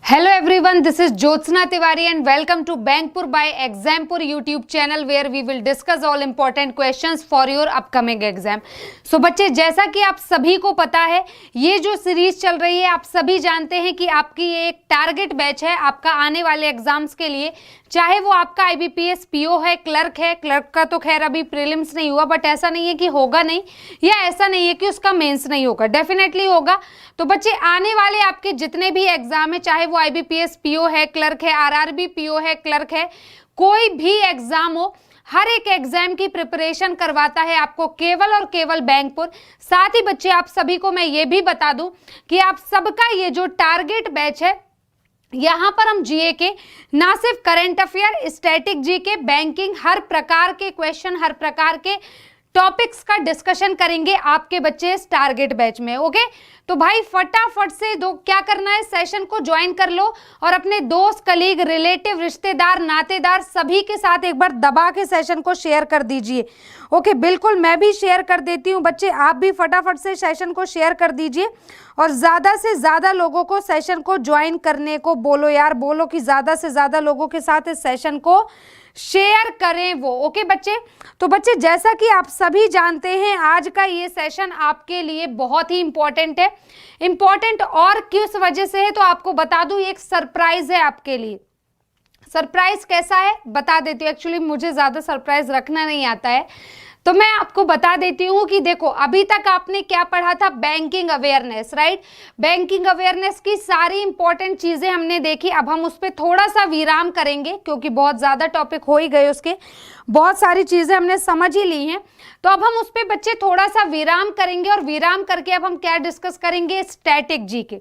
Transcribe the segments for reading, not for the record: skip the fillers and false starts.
Hello everyone, this is Jyotsna Tiwari and welcome to Bankpur by Exampur YouTube channel where we will discuss all important questions for your upcoming exam. So बच्चे, जैसा कि आप सभी को पता है, ये जो सीरीज चल रही है आप सभी जानते हैं कि आपकी ये एक टारगेट बैच है आपका आने वाले एग्जाम्स के लिए, चाहे वो आपका IBPS PO है, क्लर्क का तो खैर अभी प्रीलिम्स नहीं हुआ, बट ऐसा नहीं है कि होगा नहीं या ऐसा नहीं है कि उसका मेंस नहीं होगा, डेफिनेटली होगा। तो बच्चे, आने वाले आपके जितने भी एग्जाम है, चाहे वो IBPS PO है, क्लर्क है, RRB PO है, क्लर्क है, कोई भी एग्जाम हो, हर एक एग्जाम की प्रिपरेशन करवाता है आपको केवल और केवल बैंकपुर। साथ ही बच्चे, आप सभी को मैं ये भी बता दूं कि आप सबका ये जो टारगेट बैच है, यहाँ पर हम जीए के ना सिर्फ current affair, static GK, banking, हर प्रकार के क्वेश्चन, हर प्रकार के टॉपिक्स का डिस्कशन करेंगे आपके बच्चे इस टारगेट बैच में। ओके, तो भाई फटाफट से क्या करना है, सेशन को ज्वाइन कर लो और अपने दोस्त, कलीग, रिलेटिव, रिश्तेदार, नातेदार सभी के साथ एक बार दबा के सेशन को शेयर कर दीजिए। ओके, बिल्कुल मैं भी शेयर कर देती हूँ बच्चे, आप भी फटाफट से सेशन को शेयर कर दीजिए और ज़्यादा से ज़्यादा लोगों को सेशन को ज्वाइन करने को बोलो यार, बोलो कि ज़्यादा से ज़्यादा लोगों के साथ इस सेशन को शेयर करें वो। ओके बच्चे, तो बच्चे जैसा कि आप सभी जानते हैं, आज का ये सेशन आपके लिए बहुत ही इंपॉर्टेंट है। इंपॉर्टेंट और किस वजह से है तो आपको बता दूं, एक सरप्राइज है आपके लिए। सरप्राइज कैसा है बता देती हूँ। एक्चुअली मुझे ज्यादा सरप्राइज रखना नहीं आता है, तो मैं आपको बता देती हूँ कि देखो, अभी तक आपने क्या पढ़ा था, banking awareness, right. Banking awareness की सारी इंपॉर्टेंट चीजें हमने देखी। अब हम उस पर थोड़ा सा विराम करेंगे क्योंकि बहुत ज्यादा टॉपिक हो ही गए, उसके बहुत सारी चीजें हमने समझ ही ली हैं। तो अब हम उस पर बच्चे थोड़ा सा विराम करेंगे और विराम करके अब हम क्या डिस्कस करेंगे, स्टैटिक जीके।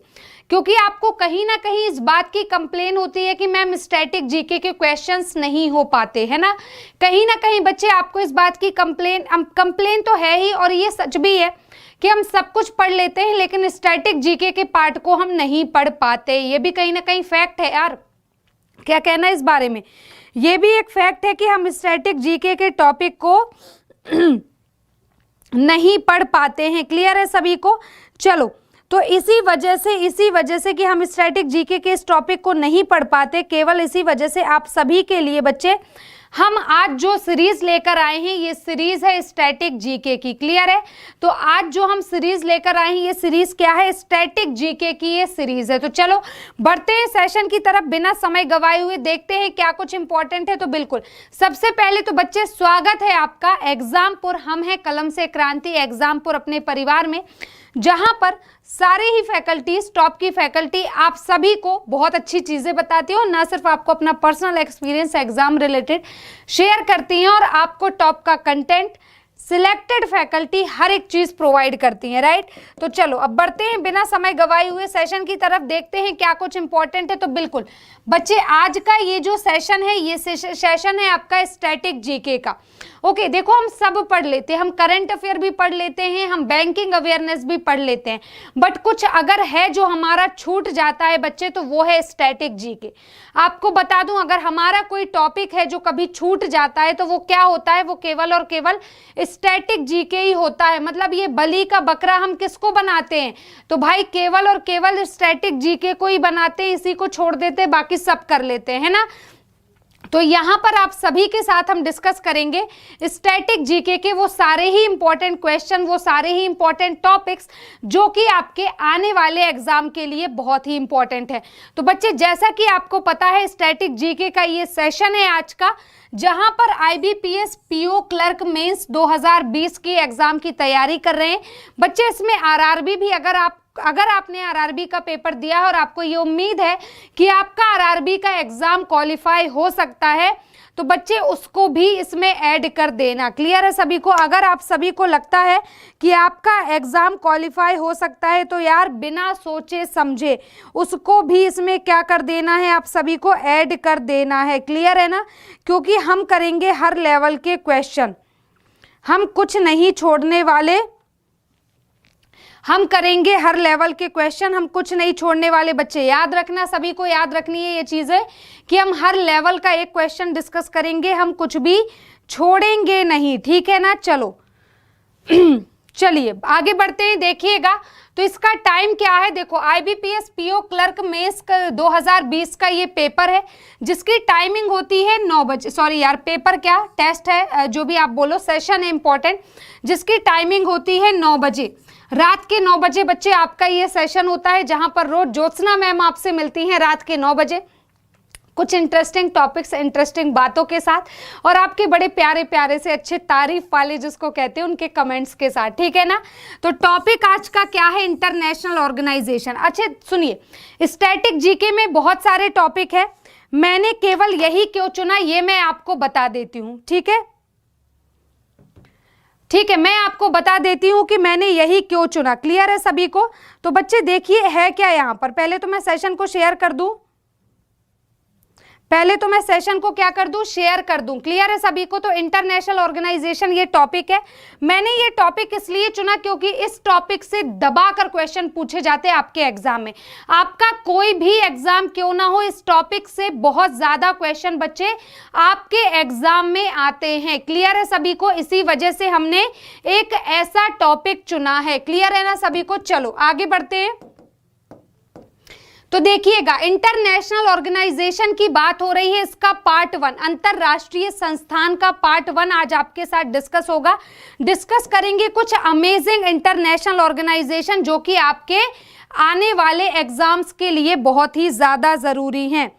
क्योंकि आपको कहीं ना कहीं इस बात की कंप्लेन होती है कि मैम स्टैटिक जीके के क्वेश्चंस नहीं हो पाते, है ना कहीं बच्चे आपको इस बात की कंप्लेन तो है ही, और ये सच भी है कि हम सब कुछ पढ़ लेते हैं लेकिन स्टैटिक जीके के पार्ट को हम नहीं पढ़ पाते। ये भी कहीं ना कहीं फैक्ट है यार, क्या कहना है इस बारे में। ये भी एक फैक्ट है कि हम स्टैटिक जीके के टॉपिक को नहीं पढ़ पाते हैं। क्लियर है सभी को। चलो, तो इसी वजह से कि हम स्टैटिक जीके के इस टॉपिक को नहीं पढ़ पाते, केवल इसी वजह से आप सभी के लिए बच्चे हम आज जो सीरीज लेकर आए हैं, ये सीरीज है स्टैटिक जीके की। क्लियर है। तो आज जो हम सीरीज लेकर आए हैं, ये सीरीज क्या है, स्टैटिक जीके की ये सीरीज है। तो चलो बढ़ते हैं सेशन की तरफ, बिना समय गवाए हुए देखते हैं क्या कुछ इंपॉर्टेंट है। तो बिल्कुल सबसे पहले तो बच्चे, स्वागत है आपका एग्जामपुर। हम हैं कलम से क्रांति एग्जामपुर अपने परिवार में, जहां पर सारे ही फैकल्टीज, टॉप की फैकल्टी आप सभी को बहुत अच्छी चीजें बताती हो, ना सिर्फ आपको अपना personal experience exam related share करती हैं और आपको टॉप का कंटेंट, सिलेक्टेड फैकल्टी हर एक चीज प्रोवाइड करती है, राइट। तो चलो अब बढ़ते हैं बिना समय गवाए हुए सेशन की तरफ, देखते हैं क्या कुछ इंपॉर्टेंट है। तो बिल्कुल बच्चे, आज का ये जो सेशन है, ये सेशन है आपका स्टैटिक जीके का। ओके, देखो हम सब पढ़ लेते हैं, हम करंट अफेयर भी पढ़ लेते हैं, हम बैंकिंग अवेयरनेस भी पढ़ लेते हैं, बट कुछ अगर है जो हमारा छूट जाता है बच्चे, तो वो है स्टैटिक जीके। आपको बता दूं, अगर हमारा कोई टॉपिक है जो कभी छूट जाता है तो वो क्या होता है, वो केवल और केवल स्टैटिक जीके ही होता है। मतलब ये बलि का बकरा हम किसको बनाते हैं, तो भाई केवल और केवल स्टैटिक जीके को ही बनाते हैं, इसी को छोड़ देते हैं, बाकी सब कर लेते हैं, है ना। तो यहाँ पर आप सभी के साथ हम डिस्कस करेंगे स्टैटिक जीके के वो सारे ही इंपॉर्टेंट क्वेश्चन, वो सारे ही इंपॉर्टेंट टॉपिक्स जो कि आपके आने वाले एग्जाम के लिए बहुत ही इंपॉर्टेंट है। तो बच्चे, जैसा कि आपको पता है, स्टैटिक जीके का ये सेशन है आज का, जहां पर IBPS PO क्लर्क मेंस 2020 की एग्जाम की तैयारी कर रहे हैं बच्चे। इसमें RRB भी, अगर आपने RRB का पेपर दिया है और आपको ये उम्मीद है कि आपका RRB का एग्जाम क्वालिफाई हो सकता है, तो बच्चे उसको भी इसमें ऐड कर देना। क्लियर है सभी को। अगर आप सभी को लगता है कि आपका एग्जाम क्वालिफाई हो सकता है, तो यार बिना सोचे समझे उसको भी इसमें क्या कर देना है, आप सभी को ऐड कर देना है। क्लियर है ना, क्योंकि हम करेंगे हर लेवल के क्वेश्चन, हम कुछ नहीं छोड़ने वाले, हम करेंगे हर लेवल के क्वेश्चन, हम कुछ नहीं छोड़ने वाले। बच्चे याद रखना, सभी को याद रखनी है ये चीजें कि हम हर लेवल का एक क्वेश्चन डिस्कस करेंगे, हम कुछ भी छोड़ेंगे नहीं, ठीक है ना। चलो चलिए आगे बढ़ते हैं, देखिएगा तो इसका टाइम क्या है। देखो IBPS PO क्लर्क मेंस 2020 का ये पेपर है जिसकी टाइमिंग होती है 9 बजे, सॉरी यार पेपर क्या टेस्ट है जो भी आप बोलो, सेशन है इंपॉर्टेंट, जिसकी टाइमिंग होती है 9 बजे, रात के 9 बजे बच्चे आपका ये सेशन होता है, जहां पर रोज ज्योत्सना मैम आपसे मिलती हैं रात के 9 बजे कुछ इंटरेस्टिंग टॉपिक्स, इंटरेस्टिंग बातों के साथ, और आपके बड़े प्यारे प्यारे से अच्छे तारीफ वाले जिसको कहते हैं उनके कमेंट्स के साथ, ठीक है ना। तो टॉपिक आज का क्या है, इंटरनेशनल ऑर्गेनाइजेशन। अच्छे सुनिए, स्टैटिक जीके में बहुत सारे टॉपिक है, मैंने केवल यही क्यों चुना ये मैं आपको बता देती हूं, ठीक है, ठीक है, मैं आपको बता देती हूं कि मैंने यही क्यों चुना। क्लियर है सभी को। तो बच्चे देखिए है क्या यहां पर, पहले तो मैं सेशन को शेयर कर दूं, पहले तो मैं सेशन को क्या कर दूं, शेयर कर दूं। क्लियर है सभी को। तो इंटरनेशनल ऑर्गेनाइजेशन ये टॉपिक है, मैंने ये टॉपिक इसलिए चुना क्योंकि इस टॉपिक से दबाकर क्वेश्चन पूछे जाते हैं आपके एग्जाम में। आपका कोई भी एग्जाम क्यों ना हो, इस टॉपिक से बहुत ज्यादा क्वेश्चन बच्चे आपके एग्जाम में आते हैं। क्लियर है सभी को, इसी वजह से हमने एक ऐसा टॉपिक चुना है। क्लियर है ना सभी को। चलो आगे बढ़ते हैं। तो देखिएगा इंटरनेशनल ऑर्गेनाइजेशन की बात हो रही है, इसका पार्ट 1 अंतरराष्ट्रीय संस्थान का पार्ट 1 आज आपके साथ डिस्कस होगा। डिस्कस करेंगे कुछ अमेजिंग इंटरनेशनल ऑर्गेनाइजेशन जो कि आपके आने वाले एग्जाम्स के लिए बहुत ही ज्यादा जरूरी हैं।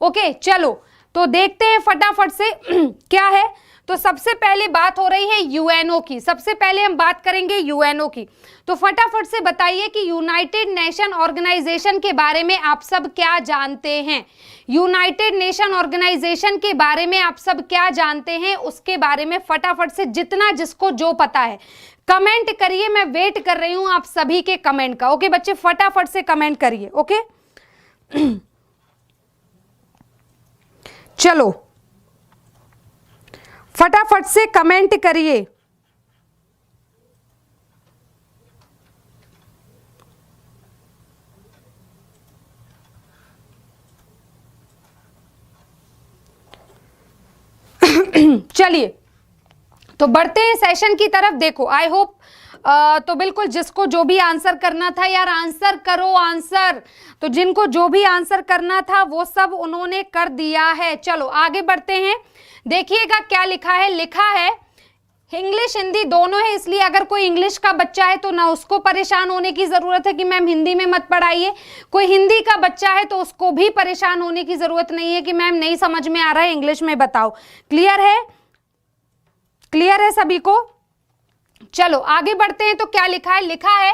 ओके चलो तो देखते हैं फटाफट से क्या है। तो सबसे पहले बात हो रही है यूएनओ की, सबसे पहले हम बात करेंगे यूएनओ की। तो फटाफट से बताइए कि यूनाइटेड नेशन ऑर्गेनाइजेशन के बारे में आप सब क्या जानते हैं। यूनाइटेड नेशन ऑर्गेनाइजेशन के बारे में आप सब क्या जानते हैं, उसके बारे में फटाफट से जितना जिसको जो पता है कमेंट करिए। मैं वेट कर रही हूं आप सभी के कमेंट का। ओके बच्चे फटाफट से कमेंट करिए। ओके चलो फटाफट से कमेंट करिए। चलिए तो बढ़ते हैं सेशन की तरफ। देखो आई होप तो बिल्कुल जिसको जो भी आंसर करना था यार आंसर करो, आंसर तो जिनको जो भी आंसर करना था वो सब उन्होंने कर दिया है। चलो आगे बढ़ते हैं। देखिएगा क्या लिखा है, लिखा है इंग्लिश हिंदी दोनों है, इसलिए अगर कोई इंग्लिश का बच्चा है तो ना उसको परेशान होने की जरूरत है कि मैम हिंदी में मत पढ़ाइए, कोई हिंदी का बच्चा है तो उसको भी परेशान होने की जरूरत नहीं है कि मैम नहीं समझ में आ रहा है इंग्लिश में बताओ। क्लियर है, क्लियर है सभी को। चलो आगे बढ़ते हैं। तो क्या लिखा है, लिखा है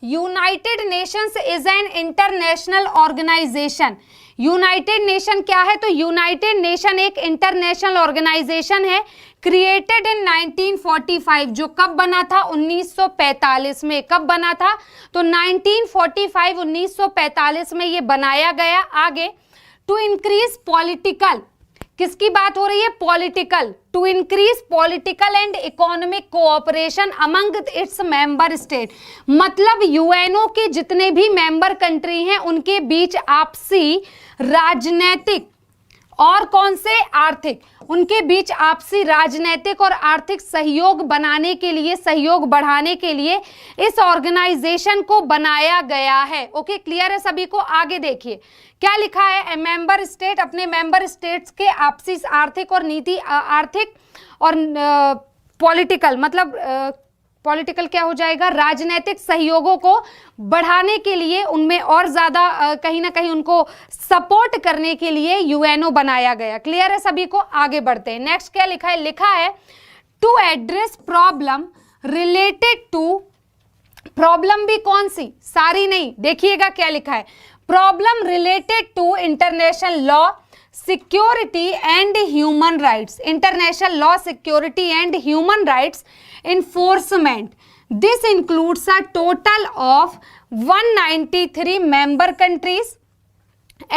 United Nations is an international organization. United Nation क्या है, तो यूनाइटेड नेशन एक इंटरनेशनल ऑर्गेनाइजेशन है क्रिएटेड इन 1945, जो कब बना था 1945 में। कब बना था, तो 1945 1945 में ये बनाया गया। आगे टू इंक्रीज पॉलिटिकल, किसकी बात हो रही है, political, to increase political and economic cooperation among its member state. मतलब यूएनओ के जितने भी मेंबर कंट्री हैं उनके बीच आपसी राजनैतिक और कौन से आर्थिक, उनके बीच आपसी राजनैतिक और आर्थिक सहयोग बनाने के लिए, सहयोग बढ़ाने के लिए इस ऑर्गेनाइजेशन को बनाया गया है। ओके क्लियर है सभी को। आगे देखिए क्या लिखा है, मेंबर स्टेट अपने मेंबर स्टेट्स के आपसी आर्थिक और नीति, आर्थिक और पॉलिटिकल, मतलब पॉलिटिकल क्या हो जाएगा, राजनीतिक सहयोगों को बढ़ाने के लिए, उनमें और ज्यादा कहीं ना कहीं उनको सपोर्ट करने के लिए यूएनओ बनाया गया। क्लियर है सभी को। आगे बढ़ते हैं। नेक्स्ट क्या लिखा है, लिखा है to address problem related to, problem भी कौन सी, सारी नहीं, देखिएगा क्या लिखा है, problem related to international law security and human rights, international law security and human rights enforcement. This includes a total of 193 member countries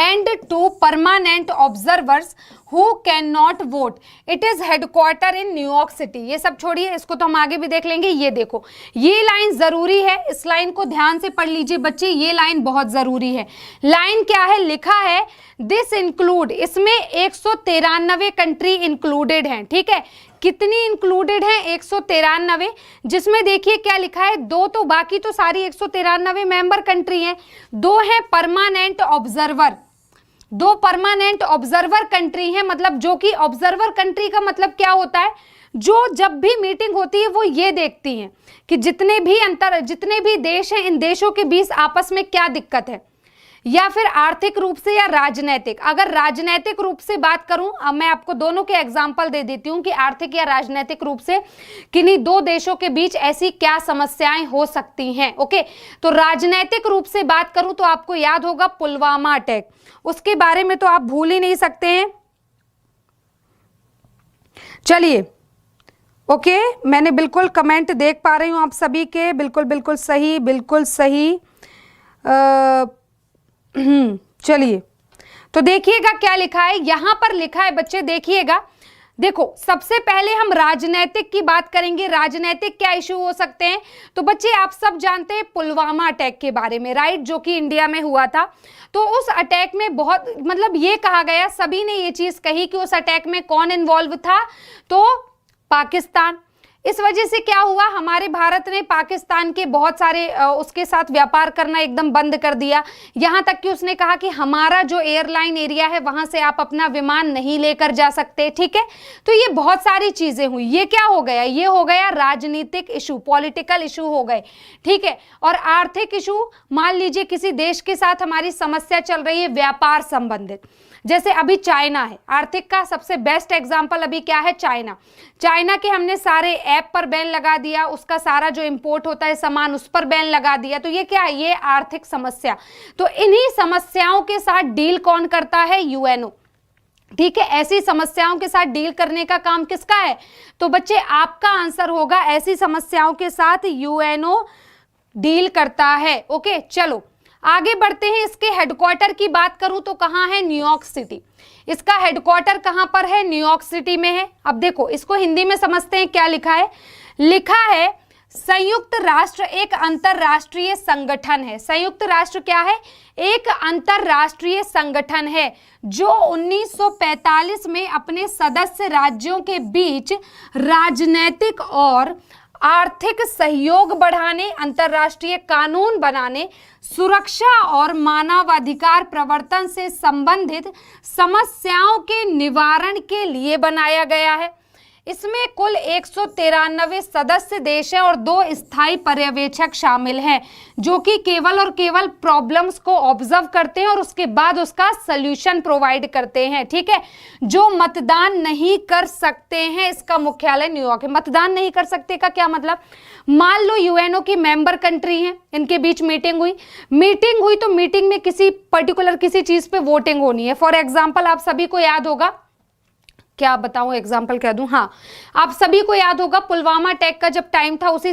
and 2 permanent observers who cannot vote. It is headquarter in New York City. ये सब छोड़िए, इसको तो हम आगे भी देख लेंगे। ये देखो ये लाइन जरूरी है, इस लाइन को ध्यान से पढ़ लीजिए बच्चे, ये लाइन बहुत जरूरी है। लाइन क्या है, लिखा है दिस इंक्लूड, इसमें 193 कंट्री इंक्लूडेड हैं। ठीक है, कितनी इंक्लूडेड है? 193, जिसमें देखिए क्या लिखा है, 2 तो, बाकी तो सारी 193 मेंबर कंट्री हैं, 2 है permanent observer, 2 permanent observer country हैं। मतलब जो कि ऑब्जर्वर कंट्री का मतलब क्या होता है, जो जब भी मीटिंग होती है वो ये देखती हैं कि जितने भी देश हैं, इन देशों के बीच आपस में क्या दिक्कत है, या फिर आर्थिक रूप से या राजनीतिक। अगर राजनीतिक रूप से बात करूं, अब मैं आपको दोनों के एग्जांपल दे देती हूं कि आर्थिक या राजनीतिक रूप से किन्हीं 2 देशों के बीच ऐसी क्या समस्याएं हो सकती हैं। ओके, तो राजनीतिक रूप से बात करूं तो आपको याद होगा पुलवामा अटैक, उसके बारे में तो आप भूल ही नहीं सकते हैं। चलिए, ओके, मैंने बिल्कुल कमेंट देख पा रही हूं आप सभी के, बिल्कुल सही, बिल्कुल सही। चलिए, तो देखिएगा क्या लिखा है, यहां पर लिखा है बच्चे, देखिएगा। देखो, सबसे पहले हम राजनीतिक की बात करेंगे। राजनीतिक क्या इशू हो सकते हैं? तो बच्चे आप सब जानते हैं पुलवामा अटैक के बारे में, राइट, जो कि इंडिया में हुआ था। तो उस अटैक में बहुत, मतलब ये कहा गया, सभी ने ये चीज कही कि उस अटैक में कौन इन्वॉल्व था, तो पाकिस्तान। इस वजह से क्या हुआ, हमारे भारत ने पाकिस्तान के बहुत सारे उसके साथ व्यापार करना एकदम बंद कर दिया। यहां तक कि उसने कहा कि हमारा जो एयरलाइन एरिया है वहां से आप अपना विमान नहीं लेकर जा सकते। ठीक है, तो ये बहुत सारी चीजें हुई। ये क्या हो गया, ये हो गया राजनीतिक इशू, पॉलिटिकल इशू हो गए। ठीक है, और आर्थिक इशू, मान लीजिए किसी देश के साथ हमारी समस्या चल रही है व्यापार संबंधित, जैसे अभी चाइना है, आर्थिक का सबसे बेस्ट एग्जांपल अभी क्या है, चाइना। चाइना के हमने सारे ऐप पर बैन लगा दिया, उसका सारा जो इंपोर्ट होता है सामान उस पर बैन लगा दिया। तो ये क्या है, ये आर्थिक समस्या। तो इन्हीं समस्याओं के साथ डील कौन करता है, यूएनओ। ठीक है, ऐसी समस्याओं के साथ डील करने का काम किसका है? तो बच्चे आपका आंसर होगा, ऐसी समस्याओं के साथ यूएनओ डील करता है। ओके, चलो आगे बढ़ते हैं। इसके हेडक्वार्टर की बात करूं तो कहां है, न्यूयॉर्क सिटी। इसका हेडक्वार्टर कहां पर है, न्यूयॉर्क सिटी में है। अब देखो, इसको हिंदी में समझते हैं, क्या लिखा है, लिखा है संयुक्त राष्ट्र एक अंतरराष्ट्रीय संगठन है। संयुक्त राष्ट्र क्या है, एक अंतरराष्ट्रीय संगठन है जो 1945 में अपने सदस्य राज्यों के बीच राजनैतिक और आर्थिक सहयोग बढ़ाने, अंतर्राष्ट्रीय कानून बनाने, सुरक्षा और मानवाधिकार प्रवर्तन से संबंधित समस्याओं के निवारण के लिए बनाया गया है। इसमें कुल 193 सदस्य देश हैं और 2 स्थायी पर्यवेक्षक शामिल हैं, जो कि केवल और केवल प्रॉब्लम्स को ऑब्जर्व करते हैं और उसके बाद उसका सॉल्यूशन प्रोवाइड करते हैं। ठीक है, जो मतदान नहीं कर सकते हैं, इसका मुख्यालय न्यूयॉर्क है। मतदान नहीं कर सकते का क्या मतलब, मान लो यूएनओ की मेंबर कंट्री हैं, इनके बीच मीटिंग हुई तो मीटिंग में किसी पर्टिकुलर किसी चीज पे वोटिंग होनी है। फॉर एग्जाम्पल, आप सभी को याद होगा, क्या बताऊं एग्जाम्पल कह दूं, हाँ, आप सभी को याद होगा पुलवामा अटैक का जब टाइम था, उसी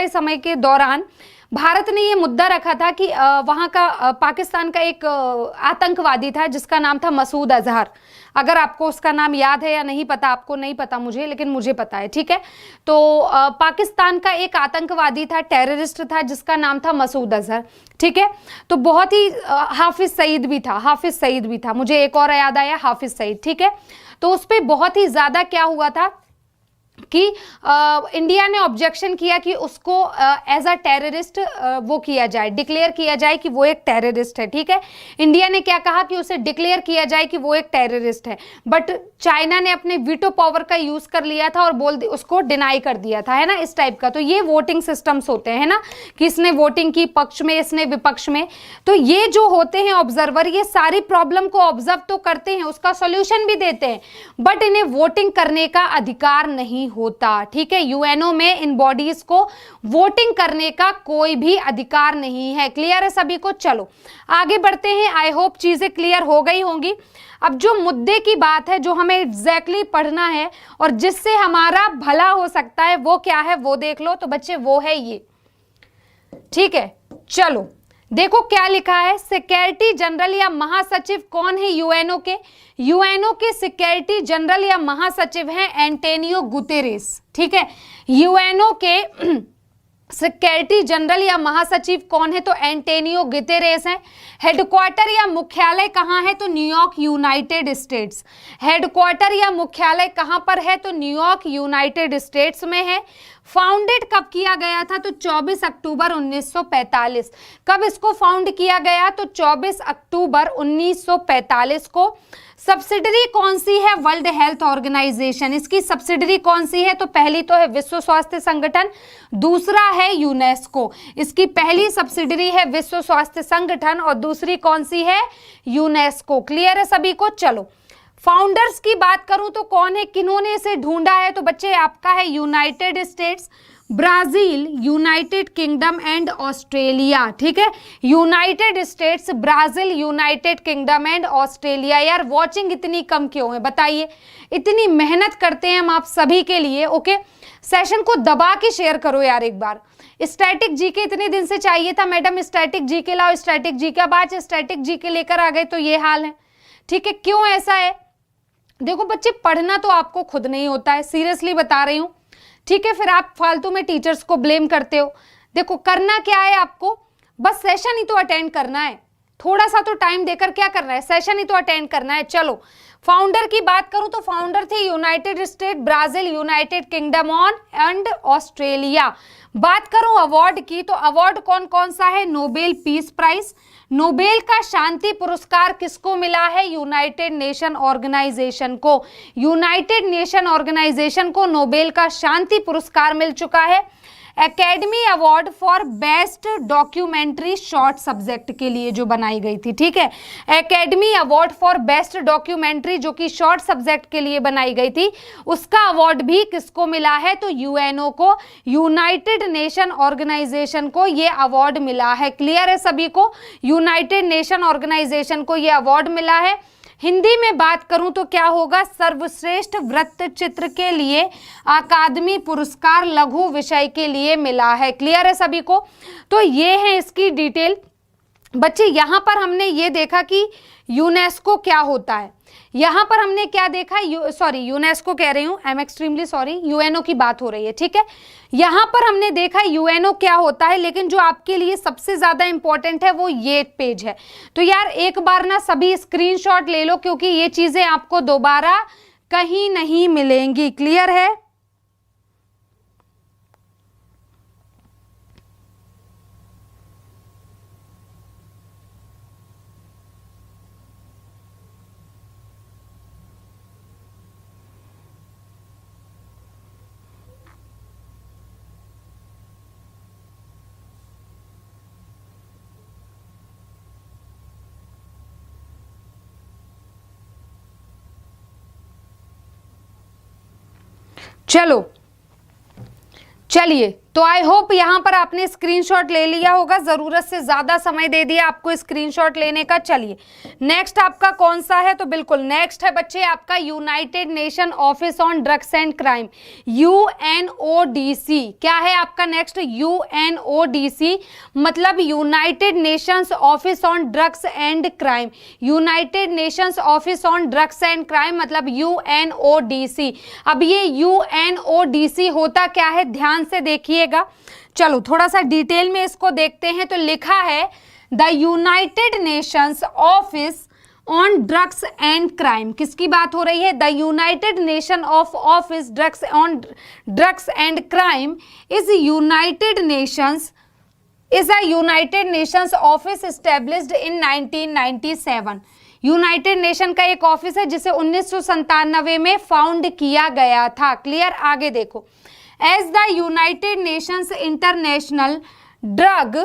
समय के दौरान भारत ने ये मुद्दा रखा था कि वहां का पाकिस्तान का एक आतंकवादी था जिसका नाम था मसूद अजहर। अगर आपको उसका नाम याद है या नहीं पता, आपको नहीं पता मुझे, लेकिन मुझे पता है। ठीक है, तो पाकिस्तान का एक आतंकवादी था, टेररिस्ट था, जिसका नाम था मसूद अजहर। ठीक है, तो बहुत ही हाफिज सईद भी था, मुझे एक और याद आया, हाफिज सईद। ठीक है, तो उस पर बहुत ही ज्यादा क्या हुआ था कि इंडिया ने ऑब्जेक्शन किया कि उसको एज अ टेररिस्ट वो किया जाए, डिक्लेयर किया जाए कि वो एक टेररिस्ट है। ठीक है, इंडिया ने क्या कहा कि उसे डिक्लेयर किया जाए कि वो एक टेररिस्ट है, बट चाइना ने अपने वीटो पावर का यूज कर लिया था और उसको डिनाई कर दिया था, है ना, इस टाइप का। तो ये वोटिंग सिस्टम्स होते हैं ना, कि इसने वोटिंग की पक्ष में, इसने विपक्ष में। तो ये जो होते हैं ऑब्जर्वर, ये सारी प्रॉब्लम को ऑब्जर्व तो करते हैं, उसका सोल्यूशन भी देते हैं, बट इन्हें वोटिंग करने का अधिकार नहीं होता। ठीक है, यूएनओ में इन बॉडीज को वोटिंग करने का कोई भी अधिकार नहीं है। क्लियर है सभी को? चलो आगे बढ़ते हैं। आई होप चीजें क्लियर हो गई होंगी। अब जो मुद्दे की बात है, जो हमें एग्जैक्टली पढ़ना है और जिससे हमारा भला हो सकता है, वो क्या है, वो देख लो। तो बच्चे वो है ये। ठीक है, चलो देखो क्या लिखा है। सिक्योरिटी जनरल या महासचिव कौन है यूएनओ के? यूएनओ के सिक्योरिटी जनरल या महासचिव हैं एंटोनियो गुतेरेस। ठीक है, यूएनओ के सेक्रेटरी जनरल या महासचिव कौन है? तो एंटोनियो गुतेरेस है। हेडक्वार्टर या मुख्यालय कहाँ है? तो न्यूयॉर्क, यूनाइटेड स्टेट्स। हेडक्वार्टर या मुख्यालय कहाँ पर है? तो न्यूयॉर्क, यूनाइटेड स्टेट्स में है। फाउंडेड कब किया गया था? तो 24 अक्टूबर 1945। कब इसको फाउंड किया गया? तो 24 अक्टूबर 1945 को। सब्सिडरी कौन सी है? World Health Organization. इसकी सब्सिडरी कौन सी है? तो पहली तो है विश्व स्वास्थ्य संगठन, दूसरा है यूनेस्को। इसकी पहली सब्सिडरी है विश्व स्वास्थ्य संगठन और दूसरी कौन सी है? यूनेस्को। क्लियर है सभी को? चलो फाउंडर्स की बात करूं तो कौन है, किन्होंने इसे ढूंढा है? तो बच्चे आपका है United states, Brazil, United kingdom and Australia. ठीक है, United states, Brazil, United kingdom and Australia. यार वॉचिंग इतनी कम क्यों है बताइए? इतनी मेहनत करते हैं हम आप सभी के लिए। ओके, सेशन को दबा के शेयर करो यार एक बार। स्टैटिक जीके इतने दिन से चाहिए था मैडम, स्टैटिक जीके लाओ, स्टैटिक जीके। अब आज स्टैटिक जीके लेकर आ गए तो ये हाल है। ठीक है, क्यों ऐसा है? देखो बच्चे, पढ़ना तो आपको खुद नहीं होता है, सीरियसली बता रही हूं। ठीक है, फिर आप फालतू में टीचर्स को ब्लेम करते हो। देखो करना क्या है आपको, बस सेशन ही तो अटेंड करना है। थोड़ा सा तो टाइम देकर क्या करना है, सेशन ही तो अटेंड करना है। चलो फाउंडर की बात करूं तो फाउंडर थे United state, Brazil, United kingdom and Australia. बात करूं अवार्ड की तो अवार्ड कौन कौन सा है? नोबेल पीस प्राइज, नोबेल का शांति पुरस्कार किसको मिला है? यूनाइटेड नेशन ऑर्गेनाइजेशन को। यूनाइटेड नेशन ऑर्गेनाइजेशन को नोबेल का शांति पुरस्कार मिल चुका है। Academy award for best documentary short subject के लिए जो बनाई गई थी। ठीक है, academy award for best documentary जो कि शॉर्ट सब्जेक्ट के लिए बनाई गई थी, उसका अवार्ड भी किसको मिला है? तो यूएनओ को, यूनाइटेड नेशन ऑर्गेनाइजेशन को ये अवार्ड मिला है। क्लियर है सभी को? यूनाइटेड नेशन ऑर्गेनाइजेशन को ये अवार्ड मिला है। हिंदी में बात करूं तो क्या होगा? सर्वश्रेष्ठ वृत्त चित्र के लिए अकादमी पुरस्कार लघु विषय के लिए मिला है। क्लियर है सभी को? तो ये है इसकी डिटेल। बच्चे यहां पर हमने ये देखा कि यूनेस्को क्या होता है। यहां पर हमने क्या देखा? यूनेस्को कह रही हूं, I am extremely sorry, UNO की बात हो रही है। ठीक है, यहां पर हमने देखा यूएनओ क्या होता है, लेकिन जो आपके लिए सबसे ज्यादा इंपॉर्टेंट है वो ये पेज है। तो यार एक बार ना सभी स्क्रीनशॉट ले लो, क्योंकि ये चीजें आपको दोबारा कहीं नहीं मिलेंगी। क्लियर है? चलिए तो आई होप यहां पर आपने स्क्रीनशॉट ले लिया होगा। जरूरत से ज्यादा समय दे दिया आपको स्क्रीनशॉट लेने का। चलिए नेक्स्ट आपका कौन सा है? तो बिल्कुल नेक्स्ट है बच्चे आपका United nation office on drugs and crime, UNODC. क्या है आपका नेक्स्ट? यूएनओडीसी मतलब United Nations office on drugs and crime. United Nations office on drugs and crime मतलब यूएनओडीसी। अब ये यूएनओडीसी होता क्या है, ध्यान से देखिए। चलो थोड़ा सा डिटेल में इसको देखते हैं। तो लिखा है the United Nations office on drugs and crime. किसकी बात हो रही है? The United nation of office drugs on drugs and crime is United Nations office established in 1997। United nation का एक ऑफिस है जिसे 1997 में फाउंड किया गया था। क्लियर? आगे देखो, as the United Nations International Drug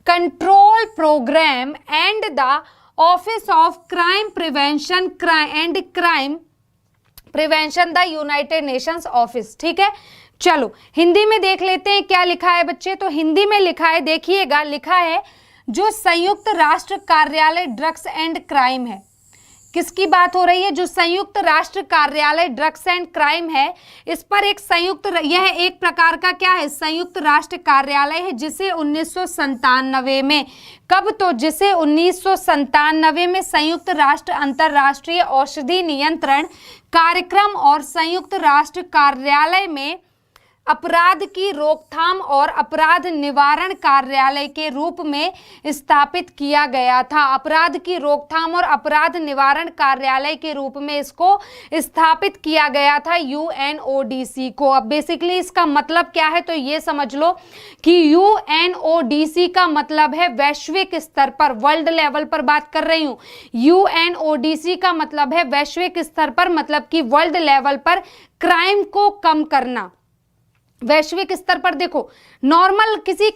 Control Program and the Office of Crime Prevention and Crime Prevention the United Nations Office। ठीक है, चलो हिंदी में देख लेते हैं क्या लिखा है बच्चे। तो हिंदी में लिखा है, देखिएगा, लिखा है जो संयुक्त राष्ट्र कार्यालय ड्रग्स एंड क्राइम है। किसकी बात हो रही है? जो संयुक्त राष्ट्र कार्यालय ड्रग्स एंड क्राइम है, इस पर एक यह एक प्रकार का क्या है? संयुक्त राष्ट्र कार्यालय है जिसे 1997 में, कब? तो जिसे 1997 में संयुक्त राष्ट्र अंतर्राष्ट्रीय औषधि नियंत्रण कार्यक्रम और संयुक्त राष्ट्र कार्यालय में अपराध की रोकथाम और अपराध निवारण कार्यालय के रूप में स्थापित किया गया था। अपराध की रोकथाम और अपराध निवारण कार्यालय के रूप में इसको स्थापित किया गया था, यूएनओडीसी को। अब बेसिकली इसका मतलब क्या है तो ये समझ लो कि यूएनओडीसी का मतलब है वैश्विक स्तर पर, वर्ल्ड लेवल पर बात कर रही हूं। यूएनओडीसी का मतलब है वैश्विक स्तर पर, मतलब कि वर्ल्ड लेवल पर क्राइम को कम करना। वैश्विक स्तर पर देखो, नॉर्मल किसी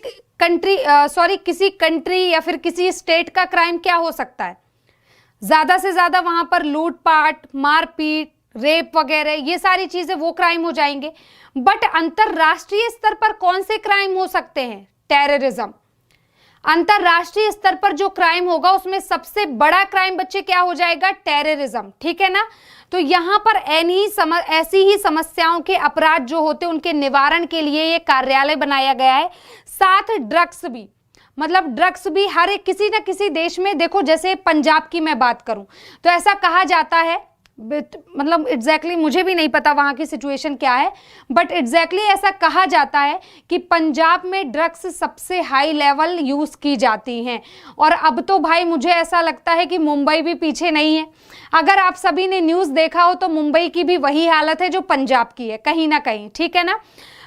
कंट्री या फिर किसी स्टेट का क्राइम क्या हो सकता है, ज्यादा से ज्यादा वहां पर लूटपाट, मारपीट, रेप वगैरह, ये सारी चीजें वो क्राइम हो जाएंगे। बट अंतरराष्ट्रीय स्तर पर कौन से क्राइम हो सकते हैं? टेररिज्म। अंतरराष्ट्रीय स्तर पर जो क्राइम होगा उसमें सबसे बड़ा क्राइम बच्चे क्या हो जाएगा? टेररिज्म, ठीक है ना। तो यहाँ पर ऐसी ही समस्याओं के अपराध जो होते हैं उनके निवारण के लिए ये कार्यालय बनाया गया है। साथ ड्रग्स भी, मतलब ड्रग्स भी हर एक किसी न किसी देश में, देखो जैसे पंजाब की मैं बात करूं तो ऐसा कहा जाता है, मतलब एग्जैक्टली मुझे भी नहीं पता वहां की सिचुएशन क्या है, बट एग्जैक्टली ऐसा कहा जाता है कि पंजाब में ड्रग्स सबसे हाई लेवल यूज की जाती हैं। और अब तो भाई मुझे ऐसा लगता है कि मुंबई भी पीछे नहीं है। अगर आप सभी ने न्यूज़ देखा हो तो मुंबई की भी वही हालत है जो पंजाब की है, कहीं ना कहीं, ठीक है ना।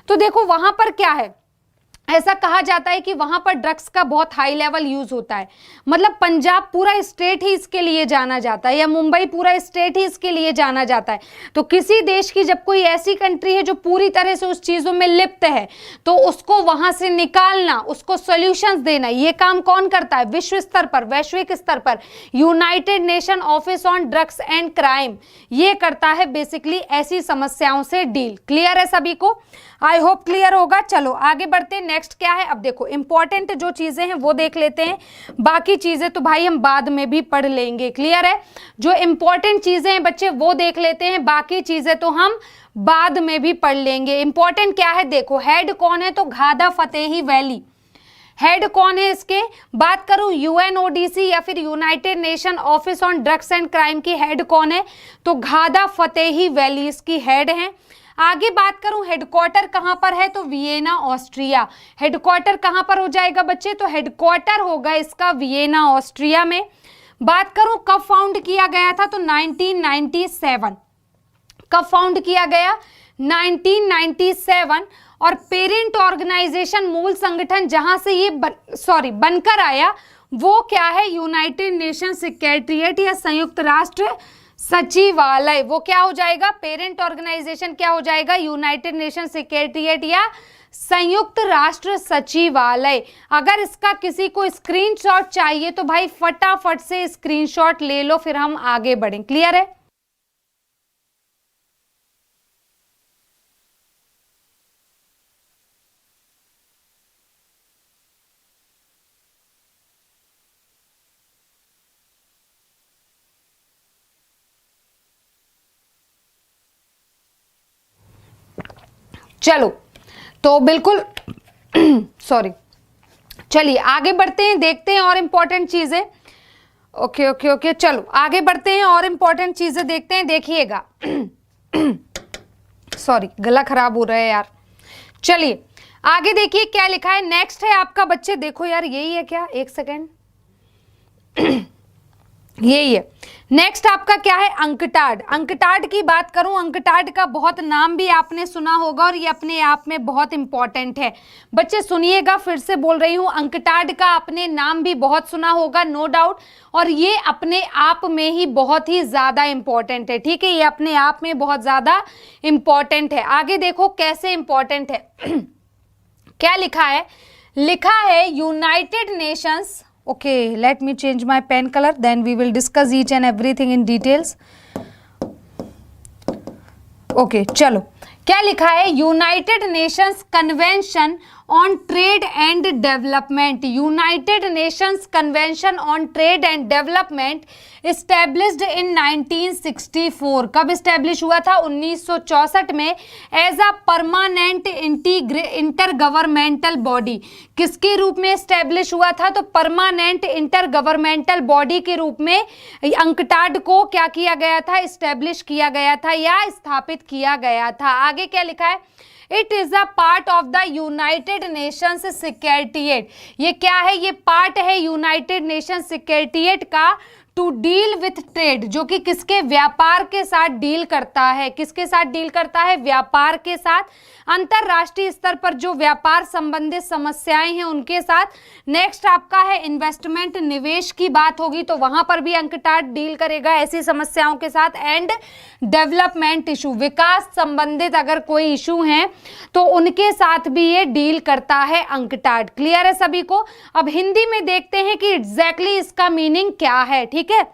तो देखो वहां पर क्या है, ऐसा कहा जाता है कि वहां पर ड्रग्स का बहुत हाई लेवल यूज होता है। मतलब पंजाब पूरा स्टेट ही इसके लिए जाना जाता है, या मुंबई पूरा स्टेट ही इसके लिए जाना जाता है। तो किसी देश की जब कोई ऐसी कंट्री है जो पूरी तरह से उस चीजों में लिप्त है तो उसको वहां से निकालना, उसको सॉल्यूशंस देना, ये काम कौन करता है? विश्व स्तर पर, वैश्विक स्तर पर United nation office on drugs and crime ये करता है बेसिकली ऐसी समस्याओं से डील। क्लियर है सभी को? आई होप क्लियर होगा। चलो आगे बढ़ते हैं। नेक्स्ट क्या है, अब देखो इंपॉर्टेंट जो चीजें हैं वो देख लेते हैं, बाकी चीजें तो भाई हम बाद में भी पढ़ लेंगे। क्लियर है? जो इंपॉर्टेंट चीजें हैं बच्चे वो देख लेते हैं, बाकी चीजें तो हम बाद में भी पढ़ लेंगे। इंपॉर्टेंट क्या है देखो, हेड कौन है तो घादा फतेही वैली, हेड कौन है इसके? बात करूं यूएनओडीसी या फिर United nation office on drugs and crime की हेड कौन है तो घादा फतेही वैली इसकी हेड है। आगे बात करूं हेडक्वार्टर कहां पर है तो वियना ऑस्ट्रिया। हेडक्वार्टर कहां पर हो जाएगा बच्चे तो हेडक्वार्टर होगा इसका वियना ऑस्ट्रिया में। बात करूं कब फाउंड किया गया था तो 1997। कब फाउंड किया गया? 1997। और पेरेंट ऑर्गेनाइजेशन, मूल संगठन जहां से ये बनकर आया वो क्या है? यूनाइटेड नेशन सेक्रेटरिएट या संयुक्त राष्ट्र सचिवालय। वो क्या हो जाएगा? पेरेंट ऑर्गेनाइजेशन क्या हो जाएगा? यूनाइटेड नेशन सेक्रेटरिएट या संयुक्त राष्ट्र सचिवालय। अगर इसका किसी को स्क्रीनशॉट चाहिए तो भाई फटाफट से स्क्रीनशॉट ले लो, फिर हम आगे बढ़ें। क्लियर है? चलो तो बिल्कुल सॉरी, चलिए आगे बढ़ते हैं, देखते हैं और इंपॉर्टेंट चीजें। ओके ओके ओके, चलो आगे बढ़ते हैं और इंपॉर्टेंट चीजें देखते हैं। देखिएगा सॉरी गला खराब हो रहा है यार। चलिए आगे देखिए क्या लिखा है। नेक्स्ट है आपका बच्चे, देखो यार यही है क्या, एक सेकेंड यही है। नेक्स्ट आपका क्या है? अंकटाड। अंकटाड की बात करूं, अंकटाड का बहुत नाम भी आपने सुना होगा और ये अपने आप में बहुत इंपॉर्टेंट है। बच्चे सुनिएगा, फिर से बोल रही हूं, अंकटाड का आपने नाम भी बहुत सुना होगा नो डाउट, और ये अपने आप में ही बहुत ही ज्यादा इंपॉर्टेंट है। ठीक है, ये अपने आप में बहुत ज्यादा इंपॉर्टेंट है। आगे देखो कैसे इंपॉर्टेंट है क्या लिखा है? लिखा है United Nations, okay, let me change my pen color, then we will discuss each and everything in details. Okay, चलो क्या लिखा है? United Nations Convention on Trade and Development. United Nations Convention on Trade and Development established in 1964। कब establish हुआ था? 1964 में, as a permanent inter governmental body. किसके रूप में इस्टेब्लिश हुआ था? तो परमानेंट इंटर गवर्नमेंटल बॉडी के रूप में अंकटाड को क्या किया गया था? इस्टेब्लिश किया गया था या स्थापित किया गया था। आगे क्या लिखा है? It is a part of the United Nations secretariat. ये क्या है? ये पार्ट है यूनाइटेड नेशन सेक्रेटेरिएट का टू डील विथ ट्रेड, जो कि किसके? व्यापार के साथ डील करता है। किसके साथ डील करता है? व्यापार के साथ, अंतरराष्ट्रीय स्तर पर जो व्यापार संबंधित समस्याएं हैं उनके साथ। नेक्स्ट आपका है इन्वेस्टमेंट, निवेश की बात होगी तो वहां पर भी अंकटाड डील करेगा ऐसी समस्याओं के साथ। एंड डेवलपमेंट इशू, विकास संबंधित अगर कोई इशू है तो उनके साथ भी ये डील करता है अंकटाड। क्लियर है सभी को? अब हिंदी में देखते हैं कि एग्जैक्टली इसका मीनिंग क्या है। ठीक है,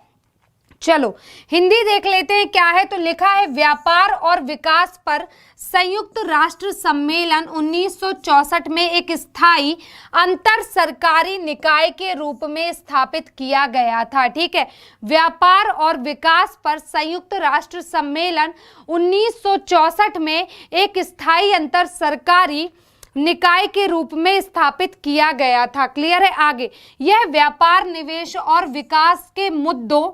चलो हिंदी देख लेते हैं क्या है। तो लिखा है व्यापार और विकास पर संयुक्त राष्ट्र सम्मेलन 1964 में एक स्थायी अंतर सरकारी निकाय के रूप में स्थापित किया गया था। ठीक है, व्यापार और विकास पर संयुक्त राष्ट्र सम्मेलन 1964 में एक स्थायी अंतर सरकारी निकाय के रूप में स्थापित किया गया था। क्लियर है? आगे, यह व्यापार, निवेश और विकास के मुद्दों